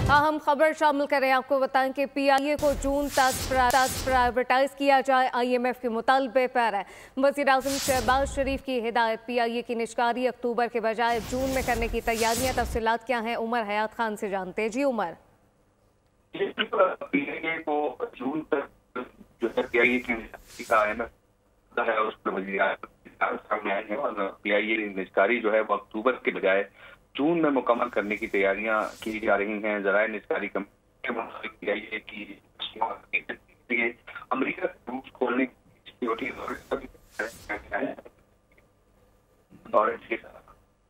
अहम खबर शामिल करें। आपको बताएं कि पीआईए को जून तक प्राइवेटाइज किया जाए, आईएमएफ के मुतालबे पर है। वज़ीर-ए-आज़म शहबाज शरीफ की हिदायत, पीआईए की निष्कारी अक्टूबर के बजाय जून में करने की तैयारियां। तफसीलात क्या हैं, उमर हयात खान से जानते हैं। जी उमर। पीआईए को जून तक जो है पीआईए की निष्कारी का है उस पर वज़ीर-ए-आज़म सामने आए हैं और पीआईए निष्कारी जो है वो अक्टूबर के बजाय जून में मुकम्मल करने की तैयारियां की जा रही हैं। जराए निष्कारी कमेटी के मुताबिक पीआईए की अमेरिका से रूस खोलने की और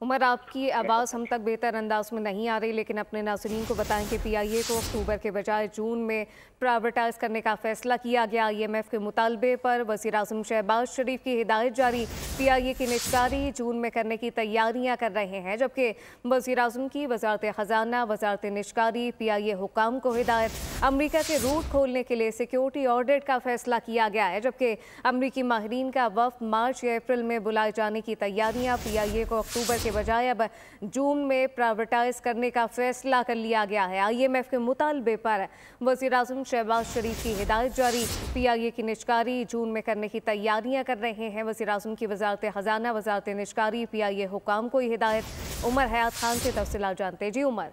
उमर, आपकी आवाज़ हम तक बेहतर अंदाज में नहीं आ रही, लेकिन अपने नाज़रीन को बताएं कि पीआईए को अक्टूबर के बजाय जून में प्राइवेटाइज करने का फैसला किया गया। आईएमएफ के मुतालबे पर वज़ीर-ए-आज़म शहबाज शरीफ की हिदायत जारी, पीआईए की निष्कारी जून में करने की तैयारियां कर रहे हैं। जबकि वज़ीर-ए-आज़म की वज़ारत ख़जाना, वज़ारत निष्कारी, पीआईए हुकाम को हिदायत, अमरीका के रूट खोलने के लिए सिक्योरिटी ऑडिट का फैसला किया गया है। जबकि अमरीकी माहिरीन का वफ़द मार्च या अप्रैल में बुलाए जाने की तैयारियां। पीआईए को अक्टूबर के बजाय अब जून में प्राइवेटाइज करने का फैसला कर लिया गया है। आईएमएफ के मुतालबे पर वज़ीर-ए-आज़म शहबाज शरीफ की हिदायत जारी, पीआईए की निष्कारी जून में करने की तैयारियां कर रहे हैं। वज़ीर-ए-आज़म की वज़ारत ख़जाना, वज़ारत निष्कारी, पीआईए हुकाम को हिदायत। उमर हयात खान से तफसीलात जानते हैं। जी उमर।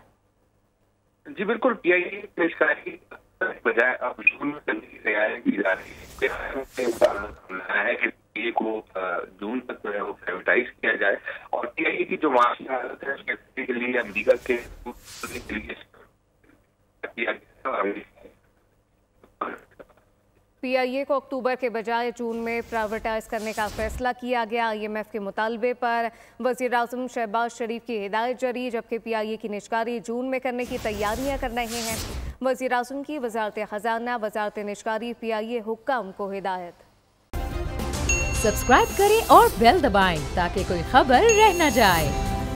जी बिल्कुल, पीआईए की निष्कारी बजाय अब जून में करने की तैयारी की जा रही है कि पीआईए को जून तक जो है वो प्राइवेटाइज किया जाए और पीआईए की जो माशी हालत है उसके लिए अमेरिका के लिए पीआईए को अक्टूबर के बजाय जून में प्राइवेटाइज करने का फैसला किया गया। आईएमएफ के मुतालबे पर वज़ीर-ए-आज़म शहबाज शरीफ की हिदायत जारी, जबकि पीआईए की निष्कारी जून में करने की तैयारियां कर रहे हैं। वज़ीर-ए-आज़म की वज़ारत ख़जाना, वज़ारत निष्कारी, पीआईए हुक्काम को हिदायत। सब्सक्राइब करें और बेल दबाएं ताकि कोई खबर रह न जाए।